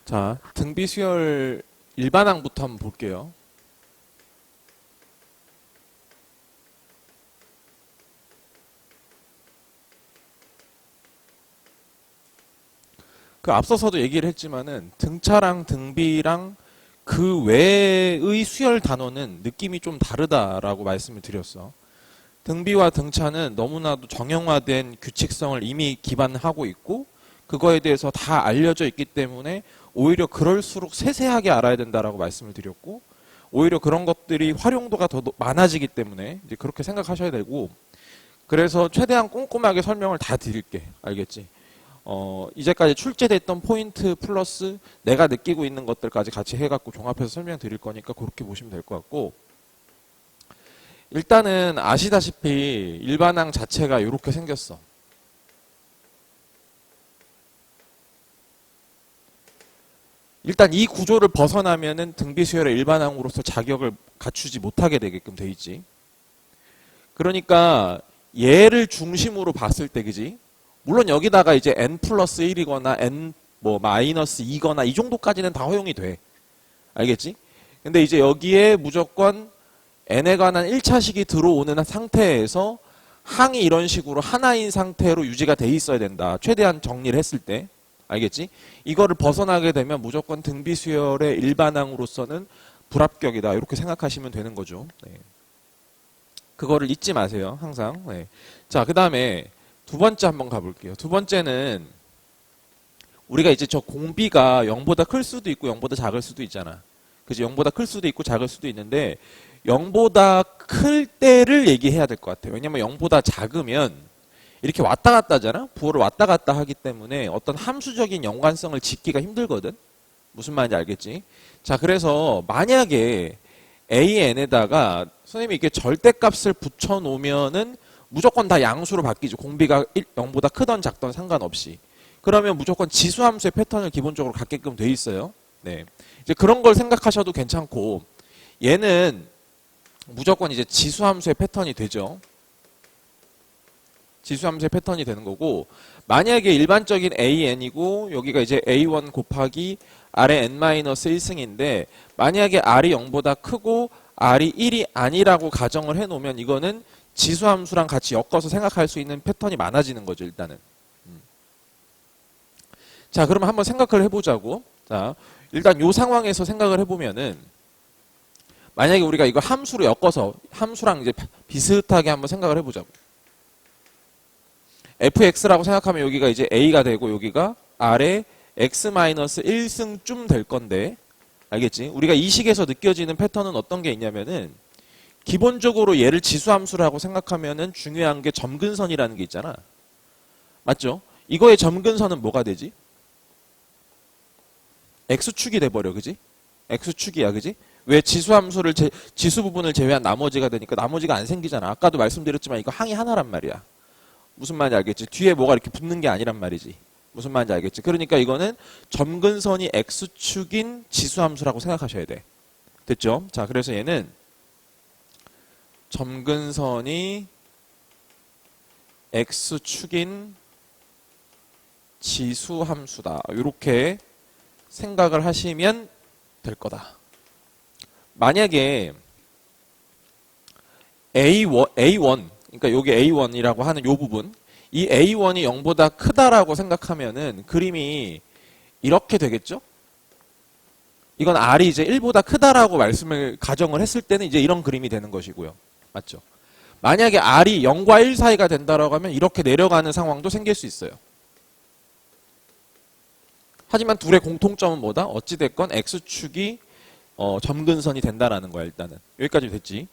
자, 등비 수열 일반항부터 한번 볼게요. 그 앞서서도 얘기를 했지만은 등차랑 등비랑 그 외의 수열 단어는 느낌이 좀 다르다라고 말씀을 드렸어. 등비와 등차는 너무나도 정형화된 규칙성을 이미 기반하고 있고 그거에 대해서 다 알려져 있기 때문에 오히려 그럴수록 세세하게 알아야 된다라고 말씀을 드렸고 오히려 그런 것들이 활용도가 더 많아지기 때문에 이제 그렇게 생각하셔야 되고 그래서 최대한 꼼꼼하게 설명을 다 드릴게. 알겠지? 이제까지 출제됐던 포인트 플러스 내가 느끼고 있는 것들까지 같이 해갖고 종합해서 설명드릴 거니까 그렇게 보시면 될 것 같고 일단은 아시다시피 일반항 자체가 이렇게 생겼어. 일단 이 구조를 벗어나면은 등비수열의 일반항으로서 자격을 갖추지 못하게 되게끔 돼 있지. 그러니까 얘를 중심으로 봤을 때 그지? 물론 여기다가 이제 n 플러스 1이거나 n 뭐 마이너스 2거나 이 정도까지는 다 허용이 돼. 알겠지? 근데 이제 여기에 무조건 n에 관한 1차식이 들어오는 상태에서 항이 이런 식으로 하나인 상태로 유지가 돼 있어야 된다. 최대한 정리를 했을 때. 알겠지? 이거를 벗어나게 되면 무조건 등비수열의 일반항으로서는 불합격이다. 이렇게 생각하시면 되는 거죠. 네. 그거를 잊지 마세요. 항상. 네. 자, 그 다음에 두 번째 한번 가볼게요. 두 번째는 우리가 이제 저 공비가 0보다 클 수도 있고 0보다 작을 수도 있잖아. 그지? 0보다 클 수도 있고 작을 수도 있는데 0보다 클 때를 얘기해야 될 것 같아요. 왜냐면 0보다 작으면 이렇게 왔다 갔다 하잖아? 부호를 왔다 갔다 하기 때문에 어떤 함수적인 연관성을 짓기가 힘들거든? 무슨 말인지 알겠지? 자, 그래서 만약에 AN에다가 선생님이 이렇게 절대값을 붙여놓으면은 무조건 다 양수로 바뀌죠. 공비가 0보다 크던 작던 상관없이. 그러면 무조건 지수함수의 패턴을 기본적으로 갖게끔 돼 있어요. 네. 이제 그런 걸 생각하셔도 괜찮고, 얘는 무조건 이제 지수함수의 패턴이 되죠. 지수함수의 패턴이 되는 거고, 만약에 일반적인 AN이고, 여기가 이제 A1 곱하기 R의 N-1승인데, 만약에 R이 0보다 크고, R이 1이 아니라고 가정을 해놓으면 이거는 지수함수랑 같이 엮어서 생각할 수 있는 패턴이 많아지는 거죠, 일단은. 자, 그러면 한번 생각을 해보자고. 자, 일단 이 상황에서 생각을 해보면은, 만약에 우리가 이거 함수로 엮어서, 함수랑 이제 비슷하게 한번 생각을 해보자고. fx라고 생각하면 여기가 이제 a가 되고 여기가 r의 x-1승쯤 될 건데 알겠지? 우리가 이 식에서 느껴지는 패턴은 어떤 게 있냐면은 기본적으로 얘를 지수함수라고 생각하면은 중요한 게 점근선이라는 게 있잖아. 맞죠? 이거의 점근선은 뭐가 되지? x축이 돼버려. 그지? x축이야. 그지? 왜 지수함수를 지수 부분을 제외한 나머지가 되니까 나머지가 안 생기잖아. 아까도 말씀드렸지만 이거 항이 하나란 말이야. 무슨 말인지 알겠지? 뒤에 뭐가 이렇게 붙는 게 아니란 말이지. 무슨 말인지 알겠지? 그러니까 이거는 점근선이 x축인 지수함수라고 생각하셔야 돼. 됐죠? 자, 그래서 얘는 점근선이 x축인 지수함수다. 이렇게 생각을 하시면 될 거다. 만약에 A1 그러니까 여기 A1이라고 하는 이 부분, 이 A1이 0보다 크다라고 생각하면은 그림이 이렇게 되겠죠? 이건 R이 이제 1보다 크다라고 말씀을 가정을 했을 때는 이제 이런 그림이 되는 것이고요. 맞죠? 만약에 R이 0과 1 사이가 된다라고 하면 이렇게 내려가는 상황도 생길 수 있어요. 하지만 둘의 공통점은 뭐다? 어찌됐건 X축이 점근선이 된다라는 거야, 일단은. 여기까지 됐지?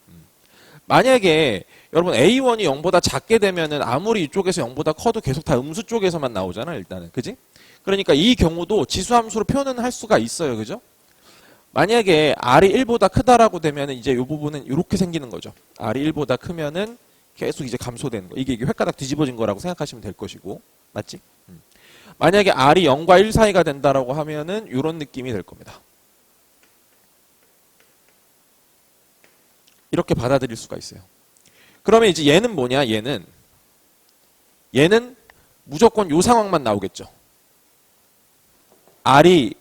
만약에 여러분 A1이 0보다 작게 되면은 아무리 이쪽에서 0보다 커도 계속 다 음수 쪽에서만 나오잖아, 일단은. 그지? 그러니까 이 경우도 지수함수로 표현은 할 수가 있어요. 그죠? 만약에 R이 1보다 크다라고 되면은 이제 이 부분은 이렇게 생기는 거죠. R이 1보다 크면은 계속 이제 감소되는 거. 이게 획가닥 뒤집어진 거라고 생각하시면 될 것이고. 맞지? 만약에 R이 0과 1 사이가 된다라고 하면은 이런 느낌이 될 겁니다. 이렇게 받아들일 수가 있어요. 그러면 이제 얘는 뭐냐? 얘는 무조건 이 상황만 나오겠죠. R이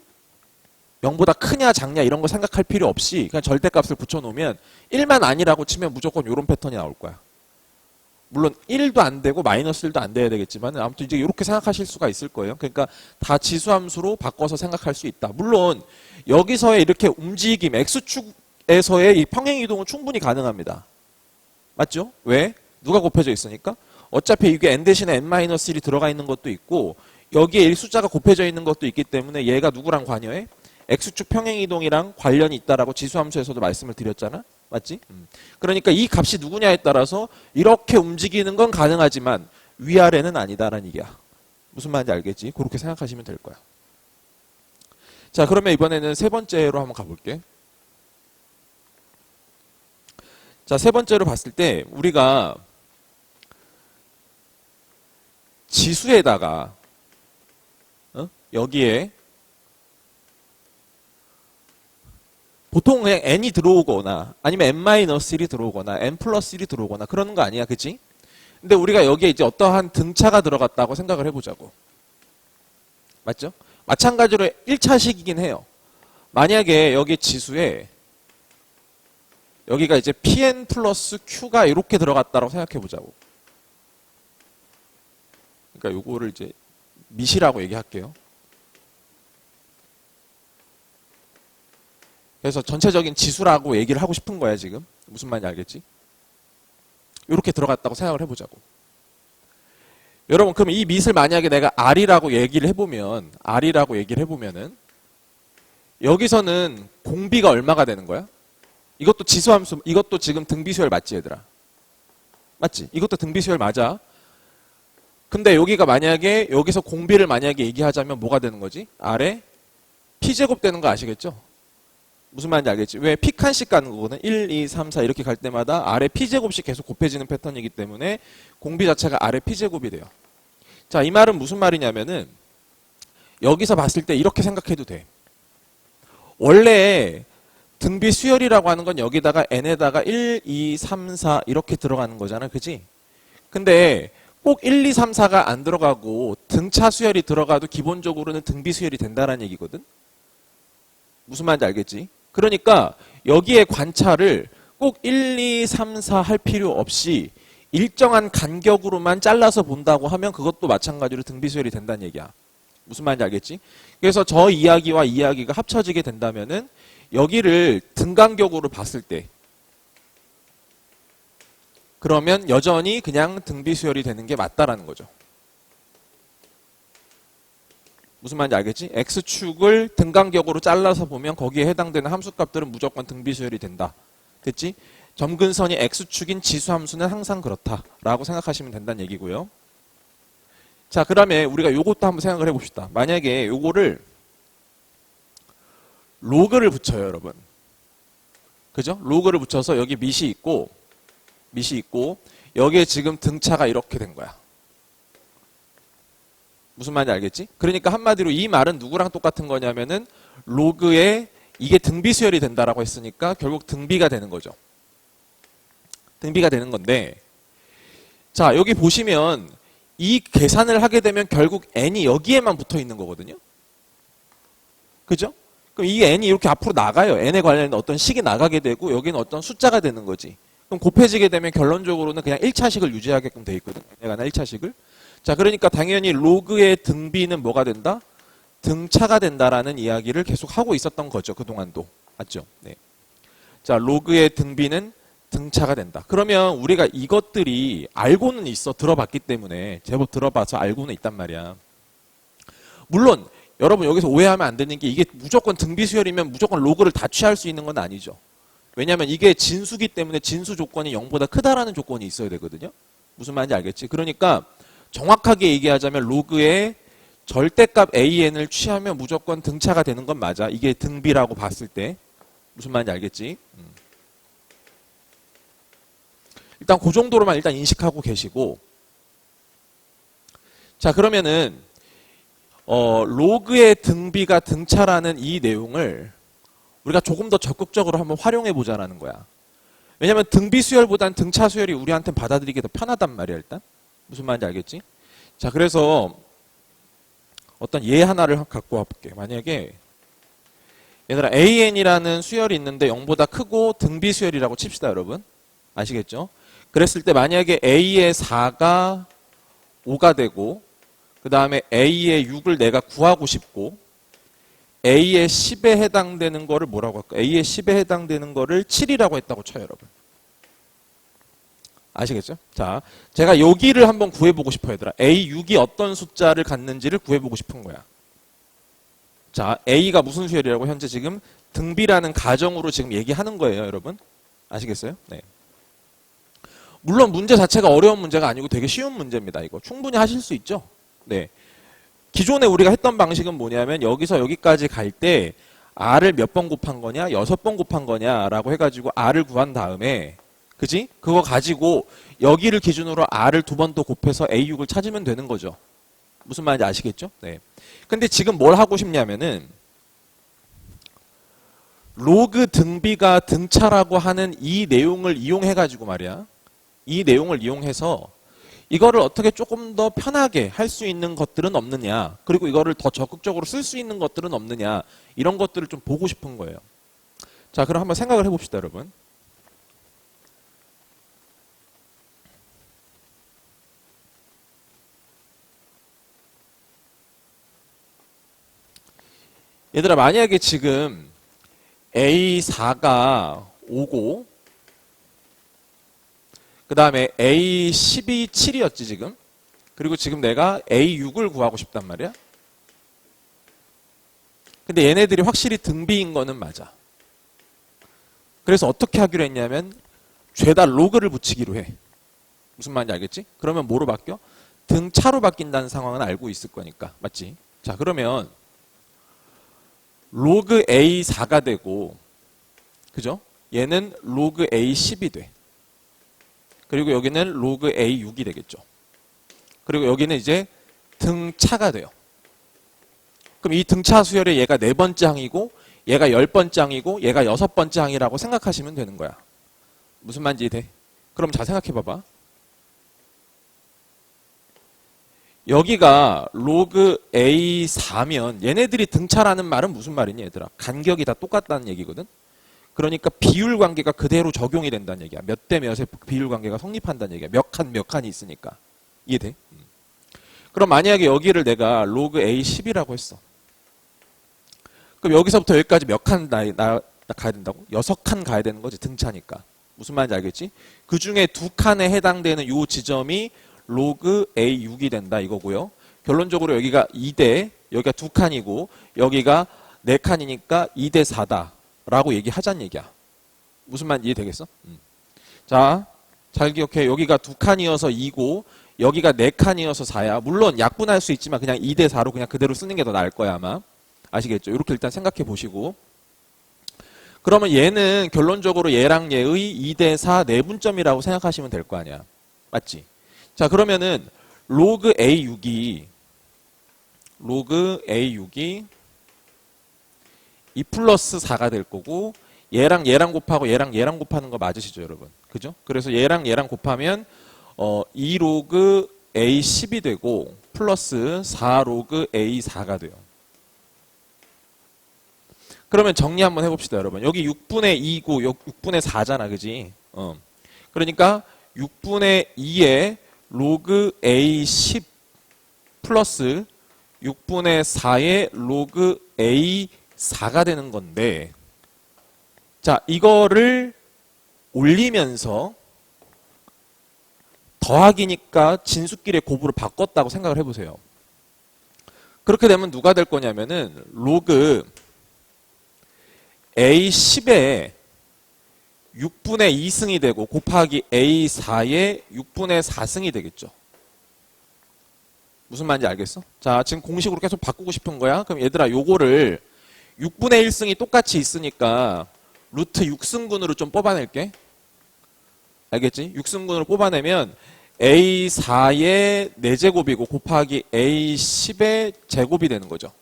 0보다 크냐 작냐 이런 거 생각할 필요 없이 그냥 절대값을 붙여놓으면 1만 아니라고 치면 무조건 이런 패턴이 나올 거야. 물론 1도 안 되고 마이너스 1도 안 돼야 되겠지만 아무튼 이제 이렇게 생각하실 수가 있을 거예요. 그러니까 다 지수함수로 바꿔서 생각할 수 있다. 물론 여기서의 이렇게 움직임 X축에서의 이 평행이동은 충분히 가능합니다. 맞죠? 왜? 누가 곱해져 있으니까? 어차피 이게 n 대신에 n-1이 들어가 있는 것도 있고 여기에 이 숫자가 곱해져 있는 것도 있기 때문에 얘가 누구랑 관여해? X축 평행이동이랑 관련이 있다라고 지수함수에서도 말씀을 드렸잖아. 맞지? 그러니까 이 값이 누구냐에 따라서 이렇게 움직이는 건 가능하지만 위아래는 아니다라는 얘기야. 무슨 말인지 알겠지? 그렇게 생각하시면 될 거야. 자, 그러면 이번에는 세 번째로 한번 가볼게. 자, 세 번째로 봤을 때 우리가 지수에다가 여기에 보통 그냥 n이 들어오거나 아니면 n-1이 들어오거나 n+1이 들어오거나 그러는 거 아니야, 그치? 근데 우리가 여기에 이제 어떠한 등차가 들어갔다고 생각을 해보자고. 맞죠? 마찬가지로 1차식이긴 해요. 만약에 여기 지수에 여기가 이제 pn 플러스 q가 이렇게 들어갔다고 생각해보자고. 그러니까 요거를 이제 밑이라고 얘기할게요. 그래서 전체적인 지수라고 얘기를 하고 싶은 거야, 지금. 무슨 말인지 알겠지? 이렇게 들어갔다고 생각을 해보자고. 여러분, 그럼 이 밑을 만약에 내가 R이라고 얘기를 해보면은, 여기서는 공비가 얼마가 되는 거야? 이것도 지수함수, 이것도 지금 등비수열 맞지, 얘들아? 맞지? 이것도 등비수열 맞아. 근데 여기가 만약에, 여기서 공비를 만약에 얘기하자면 뭐가 되는 거지? R에 P제곱 되는 거 아시겠죠? 무슨 말인지 알겠지? 왜 P칸씩 가는 거거든? 1, 2, 3, 4 이렇게 갈 때마다 아래 P제곱씩 계속 곱해지는 패턴이기 때문에 공비 자체가 아래 P제곱이 돼요. 자, 이 말은 무슨 말이냐면은 여기서 봤을 때 이렇게 생각해도 돼. 원래 등비 수열이라고 하는 건 여기다가 n에다가 1, 2, 3, 4 이렇게 들어가는 거잖아. 그지? 근데 꼭 1, 2, 3, 4가 안 들어가고 등차 수열이 들어가도 기본적으로는 등비 수열이 된다는 얘기거든? 무슨 말인지 알겠지? 그러니까 여기에 관찰을 꼭 1, 2, 3, 4 할 필요 없이 일정한 간격으로만 잘라서 본다고 하면 그것도 마찬가지로 등비수열이 된다는 얘기야. 무슨 말인지 알겠지? 그래서 저 이야기와 이 이야기가 합쳐지게 된다면은 여기를 등간격으로 봤을 때 그러면 여전히 그냥 등비수열이 되는 게 맞다라는 거죠. 무슨 말인지 알겠지? X축을 등간격으로 잘라서 보면 거기에 해당되는 함수값들은 무조건 등비수열이 된다. 됐지? 점근선이 X축인 지수함수는 항상 그렇다라고 생각하시면 된다는 얘기고요. 자, 그 다음에 우리가 요것도 한번 생각을 해봅시다. 만약에 요거를 로그를 붙여요, 여러분. 그죠? 로그를 붙여서 여기 밑이 있고 여기에 지금 등차가 이렇게 된 거야. 무슨 말인지 알겠지? 그러니까 한마디로 이 말은 누구랑 똑같은 거냐면은 로그에 이게 등비수열이 된다라고 했으니까 결국 등비가 되는 거죠. 등비가 되는 건데 자, 여기 보시면 이 계산을 하게 되면 결국 n이 여기에만 붙어 있는 거거든요. 그죠? 그럼 이 n이 이렇게 앞으로 나가요. n에 관련된 어떤 식이 나가게 되고 여기는 어떤 숫자가 되는 거지. 그럼 곱해지게 되면 결론적으로는 그냥 1차식을 유지하게끔 돼 있거든. n에 관한 1차식을. 자, 그러니까 당연히 로그의 등비는 뭐가 된다? 등차가 된다라는 이야기를 계속 하고 있었던 거죠. 그동안도. 맞죠? 네. 자, 로그의 등비는 등차가 된다. 그러면 우리가 이것들이 알고는 있어. 들어봤기 때문에. 제법 들어봐서 알고는 있단 말이야. 물론 여러분 여기서 오해하면 안 되는 게 이게 무조건 등비수열이면 무조건 로그를 다 취할 수 있는 건 아니죠. 왜냐하면 이게 진수기 때문에 진수 조건이 0보다 크다라는 조건이 있어야 되거든요. 무슨 말인지 알겠지? 그러니까 정확하게 얘기하자면 로그의 절대값 AN을 취하면 무조건 등차가 되는 건 맞아. 이게 등비라고 봤을 때. 무슨 말인지 알겠지? 일단 그 정도로만 일단 인식하고 계시고 자, 그러면은 로그의 등비가 등차라는 이 내용을 우리가 조금 더 적극적으로 한번 활용해 보자라는 거야. 왜냐면 등비 수열보다는 등차 수열이 우리한테는 받아들이기 더 편하단 말이야, 일단. 무슨 말인지 알겠지? 자, 그래서 어떤 예 하나를 갖고 와볼게. 만약에 얘들아 AN이라는 수열이 있는데 0보다 크고 등비 수열이라고 칩시다 여러분. 아시겠죠? 그랬을 때 만약에 A의 4가 5가 되고 그 다음에 A의 6을 내가 구하고 싶고 A의 10에 해당되는 거를 뭐라고 할까? A의 10에 해당되는 거를 7이라고 했다고 쳐요 여러분. 아시겠죠? 자, 제가 여기를 한번 구해보고 싶어요 얘들아. A6이 어떤 숫자를 갖는지를 구해보고 싶은 거야. 자, A가 무슨 수열이라고 현재 지금 등비라는 가정으로 지금 얘기하는 거예요 여러분. 아시겠어요? 네. 물론 문제 자체가 어려운 문제가 아니고 되게 쉬운 문제입니다. 이거 충분히 하실 수 있죠. 네. 기존에 우리가 했던 방식은 뭐냐면 여기서 여기까지 갈 때 R을 몇 번 곱한 거냐 6번 곱한 거냐라고 해가지고 R을 구한 다음에 그지? 그거 가지고 여기를 기준으로 R을 2번 또 곱해서 A6을 찾으면 되는 거죠. 무슨 말인지 아시겠죠? 네. 근데 지금 뭘 하고 싶냐면은 로그 등비가 등차라고 하는 이 내용을 이용해가지고 말이야. 이 내용을 이용해서 이거를 어떻게 조금 더 편하게 할 수 있는 것들은 없느냐. 그리고 이거를 더 적극적으로 쓸 수 있는 것들은 없느냐. 이런 것들을 좀 보고 싶은 거예요. 자, 그럼 한번 생각을 해봅시다, 여러분. 얘들아, 만약에 지금 A4가 5고 그 다음에 A12, 7이었지 지금. 그리고 지금 내가 A6을 구하고 싶단 말이야. 근데 얘네들이 확실히 등비인 거는 맞아. 그래서 어떻게 하기로 했냐면 죄다 로그를 붙이기로 해. 무슨 말인지 알겠지? 그러면 뭐로 바뀌어? 등차로 바뀐다는 상황은 알고 있을 거니까. 맞지? 자, 그러면 로그 A4가 되고 그죠? 얘는 로그 A10이 돼. 그리고 여기는 로그 A6이 되겠죠. 그리고 여기는 이제 등차가 돼요. 그럼 이 등차 수열에 얘가 4번째 항이고 얘가 10번째 항이고 얘가 6번째 항이라고 생각하시면 되는 거야. 무슨 말인지 돼? 그럼 잘 생각해 봐봐. 여기가 로그 A4면 얘네들이 등차라는 말은 무슨 말이니 얘들아? 간격이 다 똑같다는 얘기거든. 그러니까 비율 관계가 그대로 적용이 된다는 얘기야. 몇 대 몇의 비율 관계가 성립한다는 얘기야. 몇 칸이 있으니까. 이해돼? 그럼 만약에 여기를 내가 로그 A10이라고 했어. 그럼 여기서부터 여기까지 몇 칸 가야 된다고? 6칸 가야 되는 거지. 등차니까. 무슨 말인지 알겠지? 그 중에 2칸에 해당되는 요 지점이 로그 A6이 된다 이거고요. 결론적으로 여기가 2대, 여기가 2칸이고 여기가 4칸이니까 2대 4다. 라고 얘기하자는 얘기야. 무슨 말인지 이해되겠어? 자, 잘 기억해. 여기가 2칸이어서 2고 여기가 4칸이어서 4야. 물론 약분할 수 있지만 그냥 2대 4로 그냥 그대로 쓰는 게 더 나을 거야 아마. 아시겠죠? 이렇게 일단 생각해 보시고 그러면 얘는 결론적으로 얘랑 얘의 2대 4 내분점이라고 생각하시면 될 거 아니야. 맞지? 자, 그러면은 로그 A6이 2 플러스 4가 될 거고 얘랑 얘랑 곱하고 얘랑 얘랑 곱하는 거 맞으시죠 여러분? 그죠? 그래서 얘랑 얘랑 곱하면 2 로그 A10이 되고 플러스 4 로그 A4가 돼요. 그러면 정리 한번 해봅시다 여러분. 여기 6분의 2고 6분의 4잖아 그지? 그러니까 6분의 2에 로그 A10 플러스 6분의 4의 로그 A4가 되는 건데 자 이거를 올리면서 더하기니까 진수끼리의 곱으로 바꿨다고 생각을 해보세요. 그렇게 되면 누가 될 거냐면은 로그 A10에 6분의 2승이 되고 곱하기 A4에 6분의 4승이 되겠죠. 무슨 말인지 알겠어? 자, 지금 공식으로 계속 바꾸고 싶은 거야? 그럼 얘들아 요거를 6분의 1승이 똑같이 있으니까 루트 6승분으로 좀 뽑아낼게. 알겠지? 6승분으로 뽑아내면 A4의 4제곱이고 곱하기 A10의 제곱이 되는 거죠.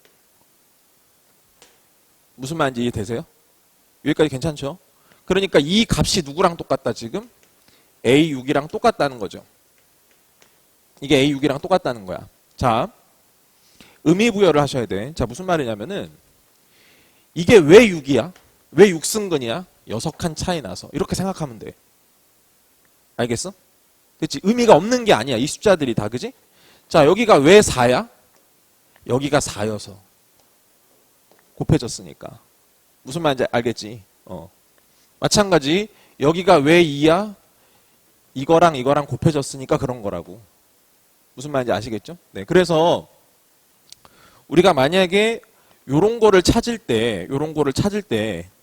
무슨 말인지 이해되세요? 여기까지 괜찮죠? 그러니까 이 값이 누구랑 똑같다 지금? A6이랑 똑같다는 거죠. 이게 A6이랑 똑같다는 거야. 자, 의미부여를 하셔야 돼. 자, 무슨 말이냐면은 이게 왜 6이야? 왜 6승근이야? 6칸 차이 나서. 이렇게 생각하면 돼. 알겠어? 그치? 의미가 없는 게 아니야. 이 숫자들이 다, 그지? 자, 여기가 왜 4야? 여기가 4여서. 곱해졌으니까. 무슨 말인지 알겠지? 마찬가지, 여기가 왜 2야? 이거랑 이거랑 곱해졌으니까 그런 거라고. 무슨 말인지 아시겠죠? 네. 그래서, 우리가 만약에 요런 거를 찾을 때,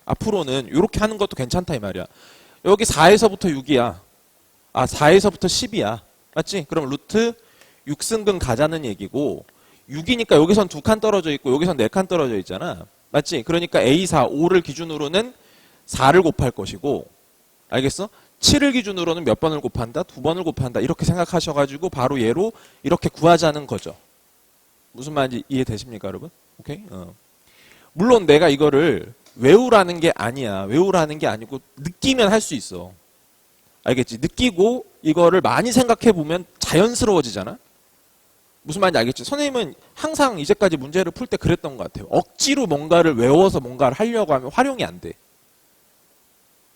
앞으로는 요렇게 하는 것도 괜찮다, 이 말이야. 여기 4에서부터 6이야. 4에서부터 10이야. 맞지? 그럼 루트 6승근 가자는 얘기고, 6이니까 여기선 2칸 떨어져 있고, 여기선 4칸 떨어져 있잖아. 맞지? 그러니까 A4, 5를 기준으로는 4를 곱할 것이고, 알겠어? 7을 기준으로는 몇 번을 곱한다? 2번을 곱한다. 이렇게 생각하셔가지고, 바로 얘로 이렇게 구하자는 거죠. 무슨 말인지 이해되십니까, 여러분? 오케이? 물론 내가 이거를 외우라는 게 아니야. 외우라는 게 아니고, 느끼면 할 수 있어. 알겠지? 느끼고 이거를 많이 생각해 보면 자연스러워지잖아? 무슨 말인지 알겠지? 선생님은 항상 이제까지 문제를 풀 때 그랬던 것 같아요. 억지로 뭔가를 외워서 뭔가를 하려고 하면 활용이 안 돼.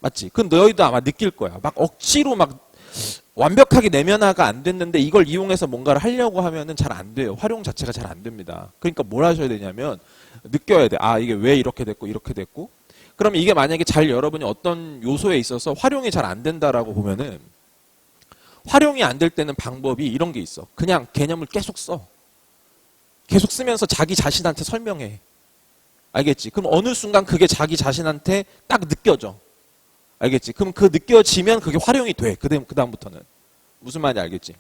맞지? 그건 너희도 아마 느낄 거야. 막 억지로 막 완벽하게 내면화가 안 됐는데 이걸 이용해서 뭔가를 하려고 하면은 잘 안 돼요. 활용 자체가 잘 안 됩니다. 그러니까 뭘 하셔야 되냐면 느껴야 돼. 이게 왜 이렇게 됐고 이렇게 됐고. 그럼 이게 만약에 잘 여러분이 어떤 요소에 있어서 활용이 잘 안 된다라고 보면은 활용이 안 될 때는 방법이 이런 게 있어. 그냥 개념을 계속 써. 계속 쓰면서 자기 자신한테 설명해. 알겠지? 그럼 어느 순간 그게 자기 자신한테 딱 느껴져. 알겠지? 그럼 그 느껴지면 그게 활용이 돼. 그 다음부터는. 무슨 말인지 알겠지?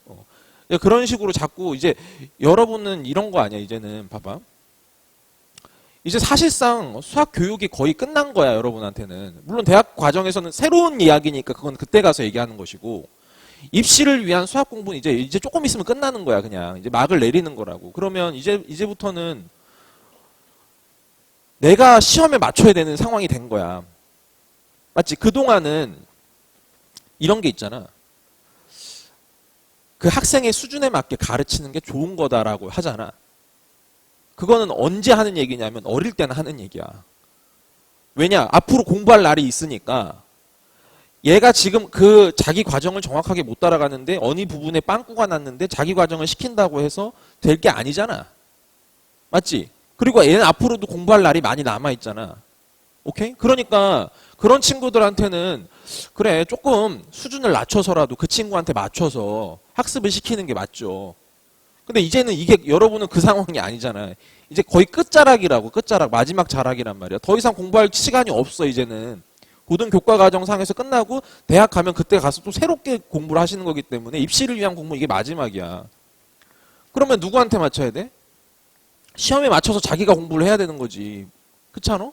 그런 식으로 자꾸 이제 여러분은 이런 거 아니야. 이제는 봐봐. 이제 사실상 수학 교육이 거의 끝난 거야, 여러분한테는. 물론 대학 과정에서는 새로운 이야기니까 그건 그때 가서 얘기하는 것이고, 입시를 위한 수학 공부는 이제 조금 있으면 끝나는 거야, 그냥. 이제 막을 내리는 거라고. 그러면 이제부터는 내가 시험에 맞춰야 되는 상황이 된 거야. 맞지? 그동안은 이런 게 있잖아. 그 학생의 수준에 맞게 가르치는 게 좋은 거다라고 하잖아. 그거는 언제 하는 얘기냐면 어릴 때는 하는 얘기야. 왜냐? 앞으로 공부할 날이 있으니까 얘가 지금 그 자기 과정을 정확하게 못 따라가는데 어느 부분에 빵꾸가 났는데 자기 과정을 시킨다고 해서 될 게 아니잖아. 맞지? 그리고 얘는 앞으로도 공부할 날이 많이 남아있잖아. 오케이? 그러니까 그런 친구들한테는 그래 조금 수준을 낮춰서라도 그 친구한테 맞춰서 학습을 시키는 게 맞죠. 근데 이제는 이게 여러분은 그 상황이 아니잖아요. 이제 거의 끝자락이라고. 끝자락. 마지막 자락이란 말이야. 더 이상 공부할 시간이 없어 이제는. 고등교과과정상에서 끝나고 대학 가면 그때 가서 또 새롭게 공부를 하시는 거기 때문에 입시를 위한 공부 이게 마지막이야. 그러면 누구한테 맞춰야 돼? 시험에 맞춰서 자기가 공부를 해야 되는 거지. 그렇지 않아?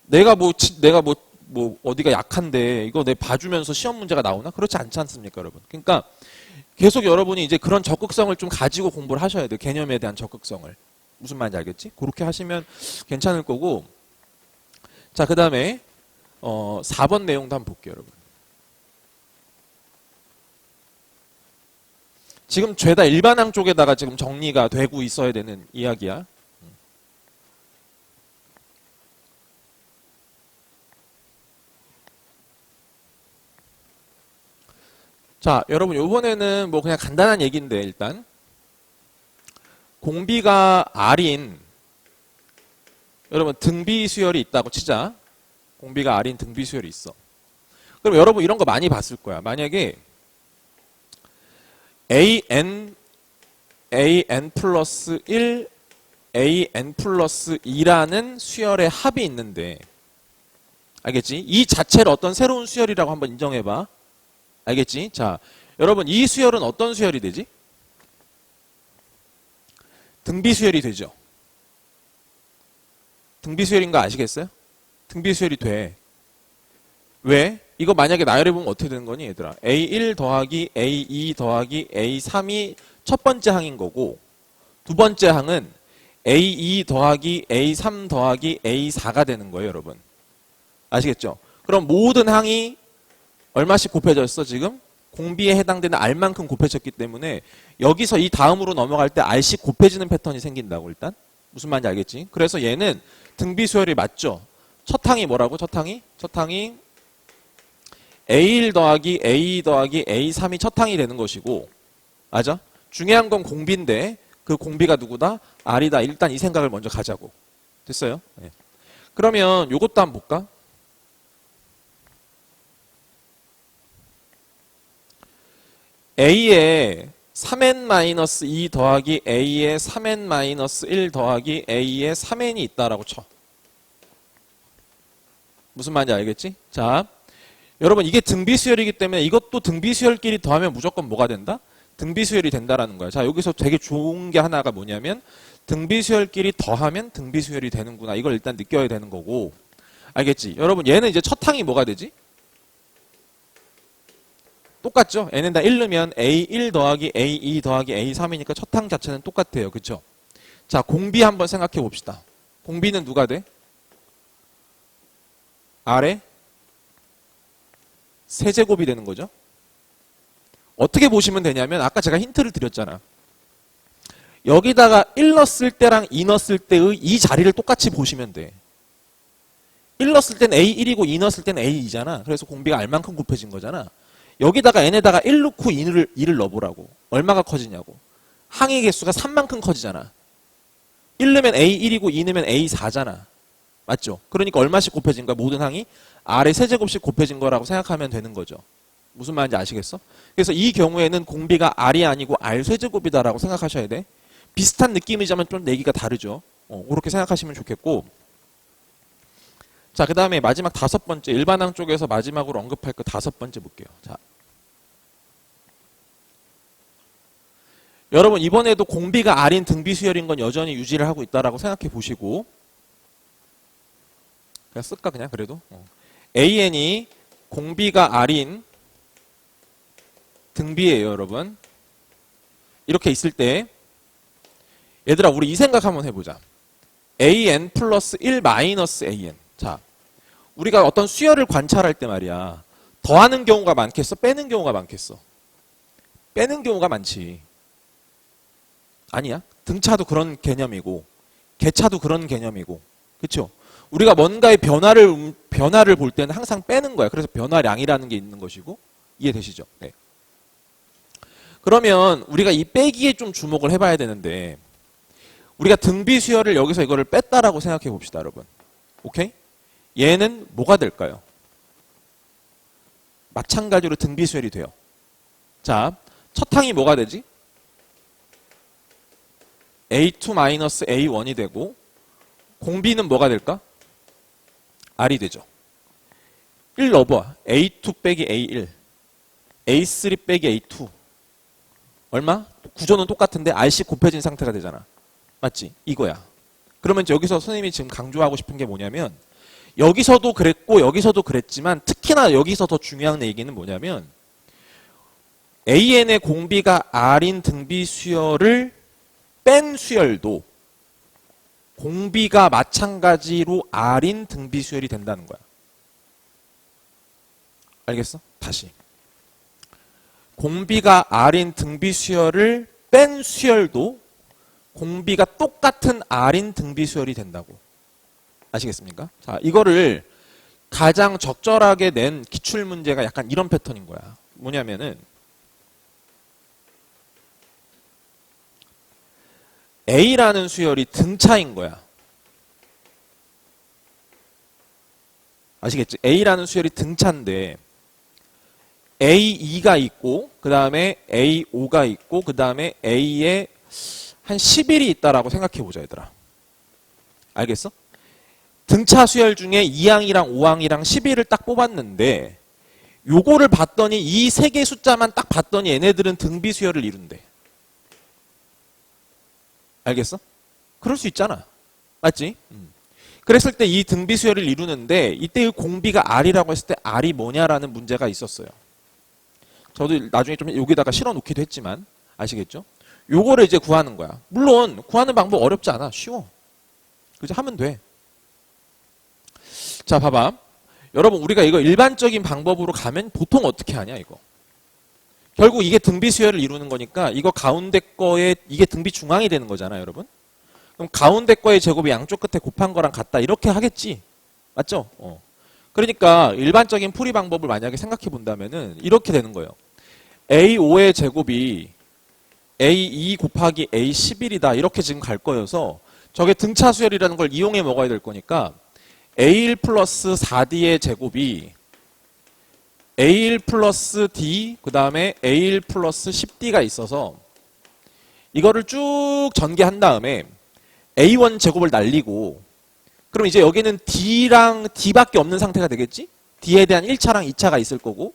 내가 어디가 약한데 이거 내 봐주면서 시험 문제가 나오나? 그렇지 않지 않습니까, 여러분? 그러니까 계속 여러분이 이제 그런 적극성을 좀 가지고 공부를 하셔야 돼요. 개념에 대한 적극성을. 무슨 말인지 알겠지? 그렇게 하시면 괜찮을 거고. 자, 그 다음에 4번 내용도 한번 볼게요, 여러분. 지금 죄다 일반항 쪽에다가 지금 정리가 되고 있어야 되는 이야기야. 자, 여러분 이번에는 뭐 그냥 간단한 얘기인데 일단 공비가 R인 여러분 등비 수열이 있다고 치자. 공비가 R인 등비 수열이 있어. 그럼 여러분 이런 거 많이 봤을 거야. 만약에 AN 플러스 1, AN 플러스 2라는 수열의 합이 있는데 알겠지? 이 자체를 어떤 새로운 수열이라고 한번 인정해봐. 알겠지? 자, 여러분 이 수열은 어떤 수열이 되지? 등비 수열이 되죠. 등비 수열인 거 아시겠어요? 등비 수열이 돼. 왜? 이거 만약에 나열해 보면 어떻게 되는 거니, 얘들아? A1 더하기 A2 더하기 A3이 첫 번째 항인 거고 두 번째 항은 A2 더하기 A3 더하기 A4가 되는 거예요, 여러분. 아시겠죠? 그럼 모든 항이 얼마씩 곱해졌어, 지금? 공비에 해당되는 R만큼 곱해졌기 때문에 여기서 이 다음으로 넘어갈 때 R씩 곱해지는 패턴이 생긴다고, 일단. 무슨 말인지 알겠지? 그래서 얘는 등비 수열이 맞죠? 첫 항이 뭐라고? 첫 항이 A1 더하기 A2 더하기 A3이 첫 항이 되는 것이고, 맞아? 중요한 건 공비인데 그 공비가 누구다? R이다. 일단 이 생각을 먼저 가자고. 됐어요? 네. 그러면 요것도 한번 볼까? A의 3n-2 더하기 A의 3n-1 더하기 A의 3n이 있다라고 쳐. 무슨 말인지 알겠지? 자, 여러분 이게 등비수열이기 때문에 이것도 등비수열끼리 더하면 무조건 뭐가 된다? 등비수열이 된다라는 거야. 자, 여기서 되게 좋은 게 하나가 뭐냐면 등비수열끼리 더하면 등비수열이 되는구나. 이걸 일단 느껴야 되는 거고. 알겠지? 여러분 얘는 이제 첫 항이 뭐가 되지? 똑같죠? n은 다 1 넣으면 A1 더하기 A2 더하기 A3이니까 첫 항 자체는 똑같아요. 그쵸? 자, 공비 한번 생각해 봅시다. 공비는 누가 돼? R의 세제곱이 되는 거죠. 어떻게 보시면 되냐면 아까 제가 힌트를 드렸잖아. 여기다가 1 넣었을 때랑 2 넣었을 때의 이 자리를 똑같이 보시면 돼. 1 넣었을 땐 A1이고 2 넣었을 땐 A2잖아. 그래서 공비가 R만큼 곱해진 거잖아. 여기다가 n에다가 1 넣고 2를 넣어보라고. 얼마가 커지냐고. 항의 개수가 3만큼 커지잖아. 1 넣으면 A1이고 2 넣으면 A4잖아. 맞죠? 그러니까 얼마씩 곱해진 거야? 모든 항이 R의 세제곱씩 곱해진 거라고 생각하면 되는 거죠. 무슨 말인지 아시겠어? 그래서 이 경우에는 공비가 R이 아니고 R 세제곱이다라고 생각하셔야 돼. 비슷한 느낌이지만 좀 내기가 다르죠. 그렇게 생각하시면 좋겠고. 자, 그 다음에 마지막 5번째, 일반항 쪽에서 마지막으로 언급할 거 5번째 볼게요. 자, 여러분 이번에도 공비가 R인 등비수열인 건 여전히 유지를 하고 있다라고 생각해 보시고, 그냥 쓸까 그냥 그래도 AN이 공비가 R인 등비예요, 여러분. 이렇게 있을 때 얘들아 우리 이 생각 한번 해보자. AN 플러스 1 마이너스 AN. 자, 우리가 어떤 수열을 관찰할 때 말이야. 더하는 경우가 많겠어? 빼는 경우가 많겠어? 빼는 경우가 많지. 아니야. 등차도 그런 개념이고 개차도 그런 개념이고. 그렇죠? 우리가 뭔가의 변화를 볼 때는 항상 빼는 거야. 그래서 변화량이라는 게 있는 것이고. 이해되시죠? 네. 그러면 우리가 이 빼기에 좀 주목을 해봐야 되는데, 우리가 등비수열을 여기서 이거를 뺐다라고 생각해 봅시다, 여러분. 오케이? 얘는 뭐가 될까요? 마찬가지로 등비수열이 돼요. 자, 첫 항이 뭐가 되지? A2-A1이 되고, 공비는 뭐가 될까? R이 되죠. 1 넣어봐. A2 빼기 A1, A3 빼기 A2. 얼마? 구조는 똑같은데 R씩 곱해진 상태가 되잖아. 맞지? 이거야. 그러면 여기서 선생님이 지금 강조하고 싶은 게 뭐냐면, 여기서도 그랬고 여기서도 그랬지만 특히나 여기서 더 중요한 얘기는 뭐냐면, AN의 공비가 R인 등비수열을 뺀 수열도 공비가 마찬가지로 R인 등비수열이 된다는 거야. 알겠어? 다시. 공비가 R인 등비수열을 뺀 수열도 공비가 똑같은 R인 등비수열이 된다고. 아시겠습니까? 자, 이거를 가장 적절하게 낸 기출문제가 약간 이런 패턴인 거야. 뭐냐면은 A라는 수열이 등차인 거야. 아시겠지? A라는 수열이 등차인데 A2가 있고 그 다음에 A5가 있고 그 다음에 A에 한 11이 있다라고 생각해 보자, 얘들아. 알겠어? 등차 수열 중에 2항이랑 5항이랑 11을 딱 뽑았는데 요거를 봤더니 이 세 개 숫자만 딱 봤더니 얘네들은 등비 수열을 이룬대. 알겠어? 그럴 수 있잖아. 맞지? 그랬을 때 이 등비 수열을 이루는데 이때의 공비가 R이라고 했을 때 R이 뭐냐라는 문제가 있었어요. 저도 나중에 좀 여기다가 실어 놓기도 했지만 아시겠죠? 요거를 이제 구하는 거야. 물론 구하는 방법 어렵지 않아. 쉬워. 그죠? 하면 돼. 자, 봐봐. 여러분 우리가 이거 일반적인 방법으로 가면 보통 어떻게 하냐 이거. 결국 이게 등비 수열을 이루는 거니까 이거 가운데 거에 이게 등비 중앙이 되는 거잖아요, 여러분. 그럼 가운데 거의 제곱이 양쪽 끝에 곱한 거랑 같다. 이렇게 하겠지. 맞죠? 그러니까 일반적인 풀이 방법을 만약에 생각해 본다면은 이렇게 되는 거예요. A5의 제곱이 A2 곱하기 A11이다. 이렇게 지금 갈 거여서 저게 등차 수열이라는 걸 이용해 먹어야 될 거니까 A1 플러스 4D의 제곱이 A1 플러스 D 그 다음에 A1 플러스 10D가 있어서 이거를 쭉 전개한 다음에 A1 제곱을 날리고 그럼 이제 여기는 D랑 D밖에 없는 상태가 되겠지? D에 대한 1차랑 2차가 있을 거고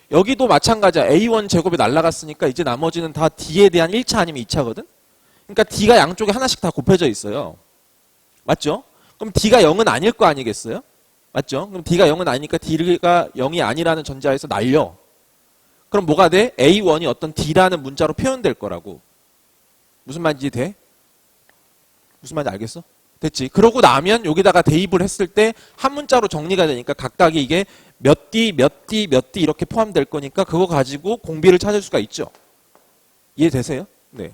여기도 마찬가지야. A1 제곱이 날라갔으니까 이제 나머지는 다 D에 대한 1차 아니면 2차거든? 그러니까 D가 양쪽에 하나씩 다 곱해져 있어요. 맞죠? 그럼 D가 0은 아닐 거 아니겠어요? 맞죠? 그럼 D가 0은 아니니까 D가 0이 아니라는 전제하에서 날려. 그럼 뭐가 돼? A1이 어떤 D라는 문자로 표현될 거라고. 무슨 말인지 돼? 무슨 말인지 알겠어? 됐지? 그러고 나면 여기다가 대입을 했을 때 한 문자로 정리가 되니까 각각이 이게 몇 D, 몇 D, 몇 D 이렇게 포함될 거니까 그거 가지고 공비를 찾을 수가 있죠. 이해되세요? 네.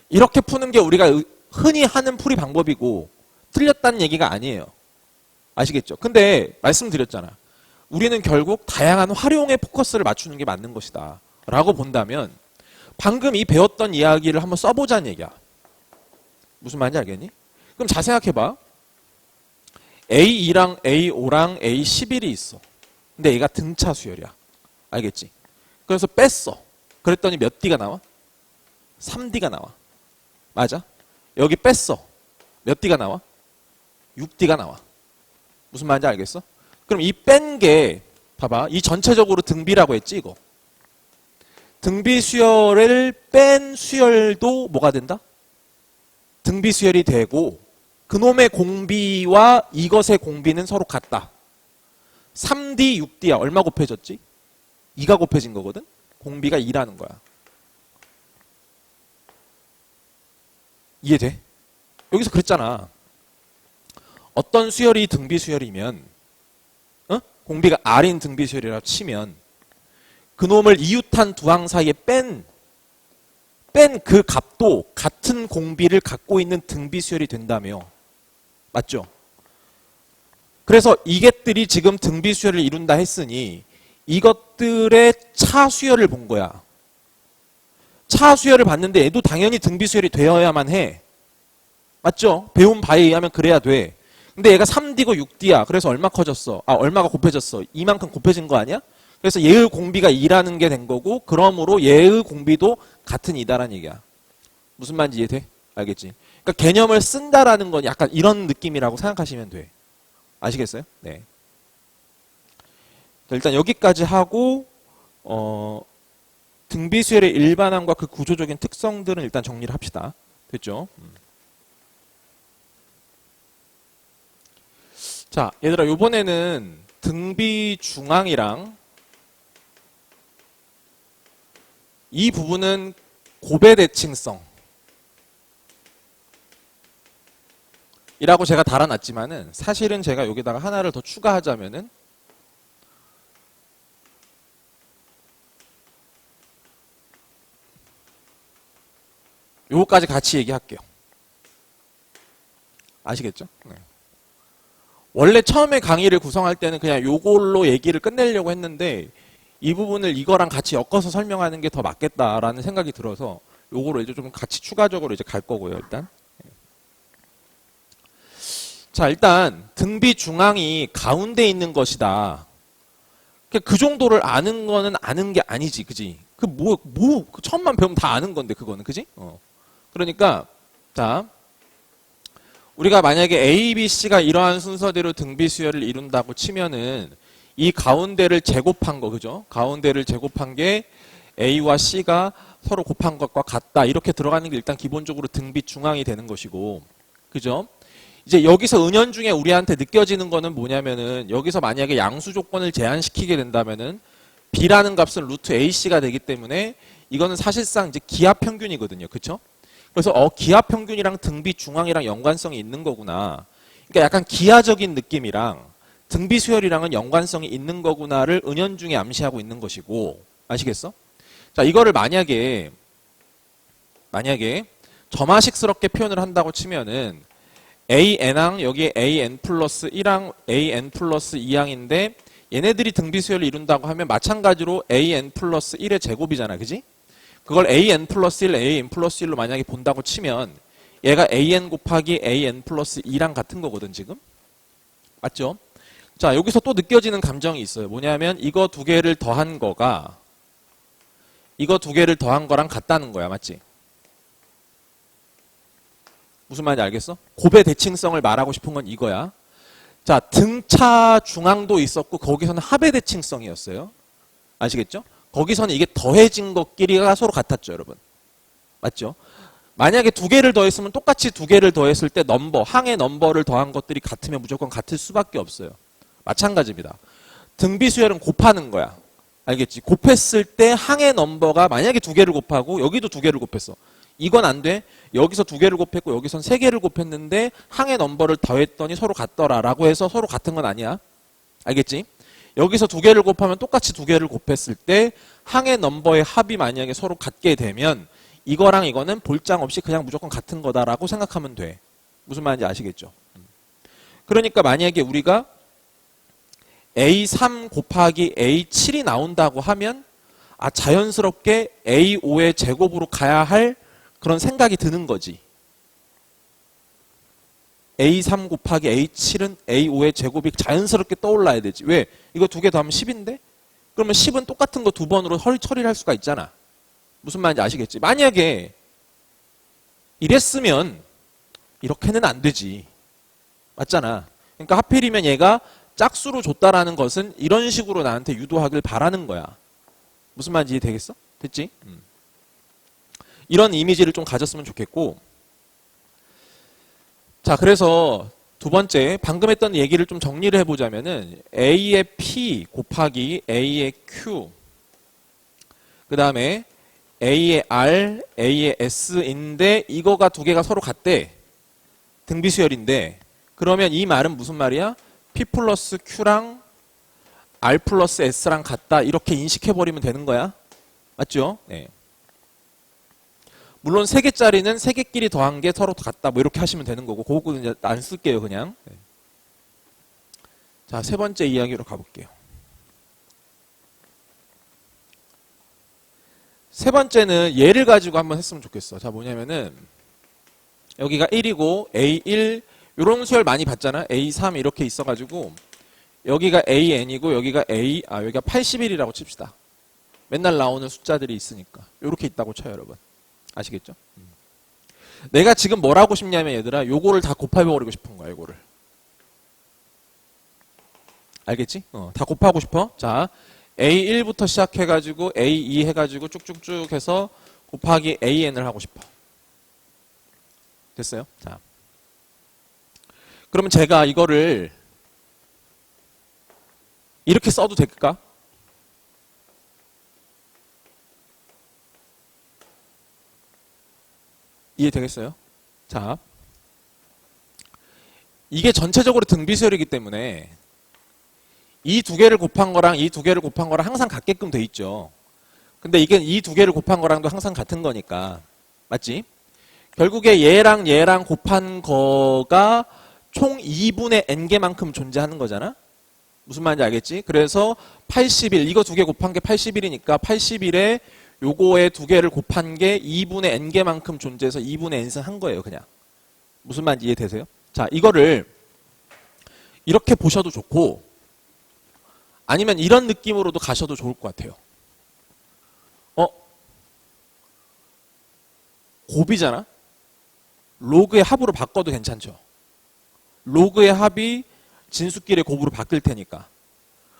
이렇게 푸는 게 우리가 흔히 하는 풀이 방법이고 틀렸다는 얘기가 아니에요. 아시겠죠? 근데 말씀드렸잖아. 우리는 결국 다양한 활용에 포커스를 맞추는 게 맞는 것이다. 라고 본다면 방금 이 배웠던 이야기를 한번 써보자는 얘기야. 무슨 말인지 알겠니? 그럼 잘 생각해봐. A2랑 A5랑 A11이 있어. 근데 얘가 등차 수열이야. 알겠지? 그래서 뺐어. 그랬더니 몇 D가 나와? 3D가 나와. 맞아? 여기 뺐어. 몇 D가 나와? 6D가 나와. 무슨 말인지 알겠어? 그럼 이 뺀 게 봐봐. 이 전체적으로 등비라고 했지 이거. 등비 수열을 뺀 수열도 뭐가 된다? 등비 수열이 되고 그놈의 공비와 이것의 공비는 서로 같다. 3D, 6D야. 얼마 곱해졌지? 2가 곱해진 거거든? 공비가 2라는 거야. 이해돼? 여기서 그랬잖아. 어떤 수열이 등비 수열이면 공비가 R인 등비 수열이라고 치면 그놈을 이웃한 두 항 사이에 뺀 그 값도 같은 공비를 갖고 있는 등비 수열이 된다며. 맞죠? 그래서 이것들이 지금 등비 수열을 이룬다 했으니 이것들의 차 수열을 본 거야. 차 수열을 봤는데 얘도 당연히 등비 수열이 되어야만 해. 맞죠? 배운 바에 의하면 그래야 돼. 근데 얘가 3D고 6D야. 그래서 얼마 커졌어? 얼마가 곱해졌어? 이만큼 곱해진 거 아니야? 그래서 얘의 공비가 2라는 게 된 거고 그러므로 얘의 공비도 같은 2다라는 얘기야. 무슨 말인지 이해돼? 알겠지? 그러니까 개념을 쓴다라는 건 약간 이런 느낌이라고 생각하시면 돼. 아시겠어요? 네. 일단 여기까지 하고 등비수열의 일반함과 그 구조적인 특성들은 일단 정리를 합시다. 됐죠? 자, 얘들아 요번에는 등비 중앙이랑 이 부분은 고배 대칭성 이라고 제가 달아놨지만은 사실은 제가 여기다가 하나를 더 추가하자면은 요거까지 같이 얘기할게요. 아시겠죠? 네. 원래 처음에 강의를 구성할 때는 그냥 요걸로 얘기를 끝내려고 했는데 이 부분을 이거랑 같이 엮어서 설명하는 게 더 맞겠다라는 생각이 들어서 요거로 이제 좀 같이 추가적으로 이제 갈 거고요, 일단. 자, 일단 등비 중앙이 가운데 있는 것이다. 그 정도를 아는 거는 아는 게 아니지, 그지? 처음만 배우면 다 아는 건데, 그거는, 그지? 그러니까, 자, 우리가 만약에 A, B, C가 이러한 순서대로 등비 수열을 이룬다고 치면은 이 가운데를 제곱한 거, 그죠? 가운데를 제곱한 게 A와 C가 서로 곱한 것과 같다. 이렇게 들어가는 게 일단 기본적으로 등비 중앙이 되는 것이고, 그죠? 이제 여기서 은연중에 우리한테 느껴지는 거는 뭐냐면은 여기서 만약에 양수 조건을 제한시키게 된다면은 B라는 값은 루트 AC가 되기 때문에 이거는 사실상 이제 기하 평균이거든요. 그쵸? 그래서 기하 평균이랑 등비 중앙이랑 연관성이 있는 거구나. 그러니까 약간 기하적인 느낌이랑 등비 수열이랑은 연관성이 있는 거구나를 은연중에 암시하고 있는 것이고, 아시겠어? 자, 이거를 만약에 점화식스럽게 표현을 한다고 치면은 AN항 여기에 AN 플러스 1항 AN 플러스 2항인데 얘네들이 등비수열을 이룬다고 하면 마찬가지로 AN 플러스 1의 제곱이잖아. 그지? 그걸 AN 플러스 1, AN 플러스 1로 만약에 본다고 치면 얘가 AN 곱하기 AN 플러스 2랑 같은 거거든 지금. 맞죠? 자, 여기서 또 느껴지는 감정이 있어요. 뭐냐면 이거 두 개를 더한 거가 이거 두 개를 더한 거랑 같다는 거야. 맞지? 무슨 말인지 알겠어? 곱의 대칭성을 말하고 싶은 건 이거야. 자, 등차 중앙도 있었고 거기서는 합의 대칭성이었어요. 아시겠죠? 거기서는 이게 더해진 것끼리가 서로 같았죠, 여러분. 맞죠? 만약에 두 개를 더했으면 똑같이 두 개를 더했을 때 넘버, 항의 넘버를 더한 것들이 같으면 무조건 같을 수밖에 없어요. 마찬가지입니다. 등비수열은 곱하는 거야. 알겠지? 곱했을 때 항의 넘버가 만약에 두 개를 곱하고 여기도 두 개를 곱했어. 이건 안 돼. 여기서 두 개를 곱했고 여기선 세 개를 곱했는데 항의 넘버를 더했더니 서로 같더라라고 해서 서로 같은 건 아니야. 알겠지? 여기서 두 개를 곱하면 똑같이 두 개를 곱했을 때 항의 넘버의 합이 만약에 서로 같게 되면 이거랑 이거는 볼장 없이 그냥 무조건 같은 거다라고 생각하면 돼. 무슨 말인지 아시겠죠? 그러니까 만약에 우리가 A3 곱하기 A7이 나온다고 하면 자연스럽게 A5의 제곱으로 가야 할 그런 생각이 드는 거지. A3 곱하기 A7은 A5의 제곱이 자연스럽게 떠올라야 되지. 왜? 이거 두 개 더하면 10인데? 그러면 10은 똑같은 거 두 번으로 처리를 할 수가 있잖아. 무슨 말인지 아시겠지? 만약에 이랬으면 이렇게는 안 되지. 맞잖아. 그러니까 하필이면 얘가 짝수로 줬다라는 것은 이런 식으로 나한테 유도하길 바라는 거야. 무슨 말인지 이해되겠어? 됐지? 이런 이미지를 좀 가졌으면 좋겠고. 자, 그래서 두 번째 방금 했던 얘기를 좀 정리를 해보자면은 A의 P 곱하기 A의 Q 그 다음에 A의 R, A의 S인데 이거가 두 개가 서로 같대. 등비수열인데 그러면 이 말은 무슨 말이야? P 플러스 Q랑 R 플러스 S랑 같다 이렇게 인식해버리면 되는 거야. 맞죠? 네. 물론 세 개짜리는 세 개끼리 더한 게 서로 같다 뭐 이렇게 하시면 되는 거고 그거는 이제 안 쓸게요 그냥. 네. 자, 세 번째 이야기로 가볼게요. 세 번째는 얘를 가지고 한번 했으면 좋겠어. 자, 뭐냐면은 여기가 1이고 A1 이런 수열 많이 봤잖아. A3 이렇게 있어가지고 여기가 AN이고 여기가 여기가 81이라고 칩시다. 맨날 나오는 숫자들이 있으니까 이렇게 있다고 쳐요, 여러분. 아시겠죠? 내가 지금 뭘 하고 싶냐면 얘들아 요거를 다 곱해버리고 싶은 거야. 요거를. 알겠지? 다 곱하고 싶어. 자, A1부터 시작해가지고 A2 해가지고 쭉쭉쭉 해서 곱하기 AN을 하고 싶어. 됐어요? 자, 그러면 제가 이거를 이렇게 써도 될까? 이해되겠어요? 자, 이게 전체적으로 등비수열이기 때문에 이 두 개를 곱한 거랑 이 두 개를 곱한 거랑 항상 같게끔 돼 있죠. 근데 이게 이 두 개를 곱한 거랑도 항상 같은 거니까. 맞지? 결국에 얘랑 얘랑 곱한 거가 총 2분의 n개만큼 존재하는 거잖아? 무슨 말인지 알겠지? 그래서 81, 이거 두 개 곱한 게 81이니까 81에 요거에 두 개를 곱한 게 2분의 n개만큼 존재해서 2분의 n승 한 거예요, 그냥. 무슨 말인지 이해되세요? 자, 이거를 이렇게 보셔도 좋고 아니면 이런 느낌으로도 가셔도 좋을 것 같아요. 곱이잖아? 로그의 합으로 바꿔도 괜찮죠? 로그의 합이 진수끼리의 곱으로 바뀔 테니까.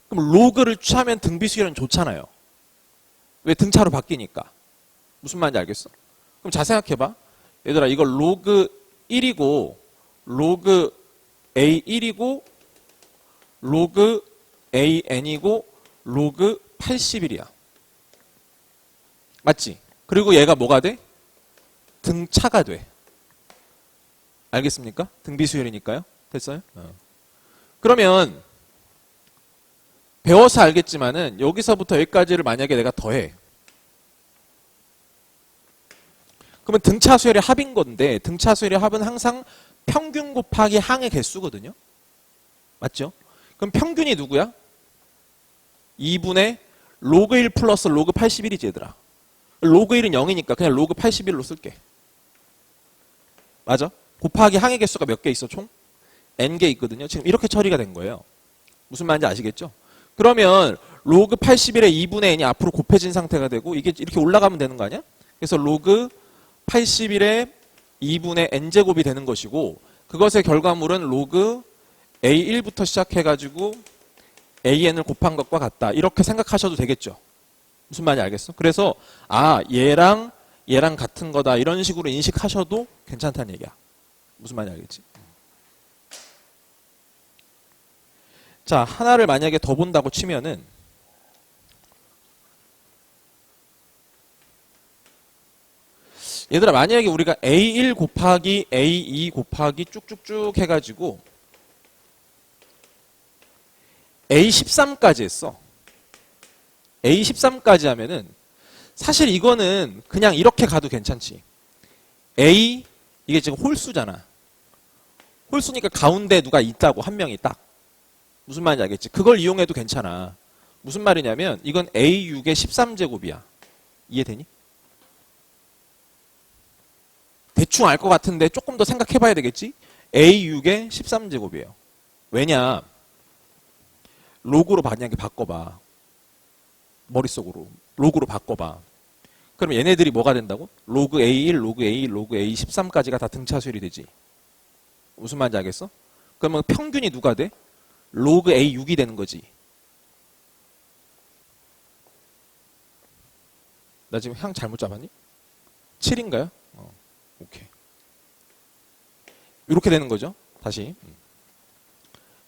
그럼 로그를 취하면 등비수열은 좋잖아요. 왜? 등차로 바뀌니까. 무슨 말인지 알겠어? 그럼 잘 생각해봐. 얘들아, 이거 로그 1이고 로그 A1이고 로그 AN이고 로그 81이야. 맞지? 그리고 얘가 뭐가 돼? 등차가 돼. 알겠습니까? 등비수열이니까요. 됐어요? 그러면 배워서 알겠지만은 여기서부터 여기까지를 만약에 내가 더해. 그러면 등차수열의 합인 건데 등차수열의 합은 항상 평균 곱하기 항의 개수거든요. 맞죠? 그럼 평균이 누구야? 2분의 로그 1 플러스 로그 81이지 얘들아. 로그 1은 0이니까 그냥 로그 81로 쓸게. 맞아? 곱하기 항의 개수가 몇 개 있어 총? n개 있거든요. 지금 이렇게 처리가 된 거예요. 무슨 말인지 아시겠죠? 그러면 로그 81의 2분의 n이 앞으로 곱해진 상태가 되고 이게 이렇게 올라가면 되는 거 아니야? 그래서 로그 81의 2분의 n제곱이 되는 것이고 그것의 결과물은 로그 a1부터 시작해가지고 an을 곱한 것과 같다. 이렇게 생각하셔도 되겠죠? 무슨 말인지 알겠어? 그래서 얘랑 같은 거다 이런 식으로 인식하셔도 괜찮다는 얘기야. 무슨 말인지 알겠지? 자, 하나를 만약에 더 본다고 치면은 얘들아 만약에 우리가 A1 곱하기 A2 곱하기 쭉쭉쭉 해가지고 A13까지 했어. A13까지 하면은 사실 이거는 그냥 이렇게 가도 괜찮지. A 이게 지금 홀수잖아. 홀수니까 가운데 누가 있다고 한 명이 딱. 무슨 말인지 알겠지? 그걸 이용해도 괜찮아. 무슨 말이냐면 이건 A6의 13제곱이야. 이해되니? 대충 알 것 같은데 조금 더 생각해봐야 되겠지? A6의 13제곱이에요. 왜냐? 로그로 만약에 바꿔봐. 머릿속으로. 로그로 바꿔봐. 그럼 얘네들이 뭐가 된다고? 로그 A1, 로그 A1, 로그 A13까지가 다 등차수열이 되지. 무슨 말인지 알겠어? 그러면 평균이 누가 돼? 로그 A6이 되는 거지. 나 지금 향 잘못 잡았니? 7인가요? 오케이. 이렇게 되는 거죠. 다시.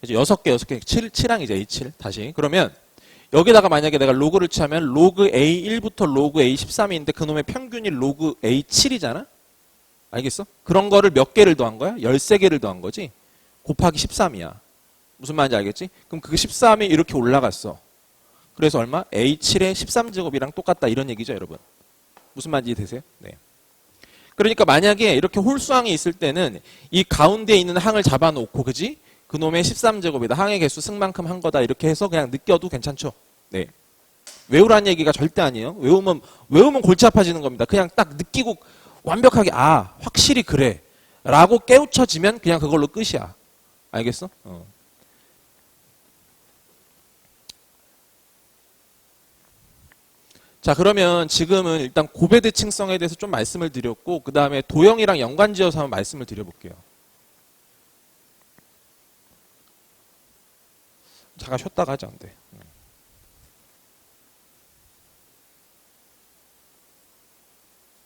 이제 6개, 7항 이제 A7. 다시. 그러면 여기다가 만약에 내가 로그를 취하면 로그 A1부터 로그 A13인데 그놈의 평균이 로그 A7이잖아? 알겠어? 그런 거를 몇 개를 더한 거야? 13개를 더한 거지? 곱하기 13이야. 무슨 말인지 알겠지? 그럼 그 13이 이렇게 올라갔어. 그래서 얼마? A7의 13제곱이랑 똑같다 이런 얘기죠, 여러분. 무슨 말인지 되세요? 네. 그러니까 만약에 이렇게 홀수항이 있을 때는 이 가운데 있는 항을 잡아놓고 그지? 그놈의 13제곱이다. 항의 개수 승만큼 한 거다. 이렇게 해서 그냥 느껴도 괜찮죠? 네. 외우라는 얘기가 절대 아니에요. 외우면 골치 아파지는 겁니다. 그냥 딱 느끼고 완벽하게 확실히 그래 라고 깨우쳐지면 그냥 그걸로 끝이야. 알겠어? 자, 그러면 지금은 일단 고배대 층성에 대해서 좀 말씀을 드렸고 그 다음에 도형이랑 연관지어서 한번 말씀을 드려볼게요. 잠깐 쉬었다가 하자. 안 돼.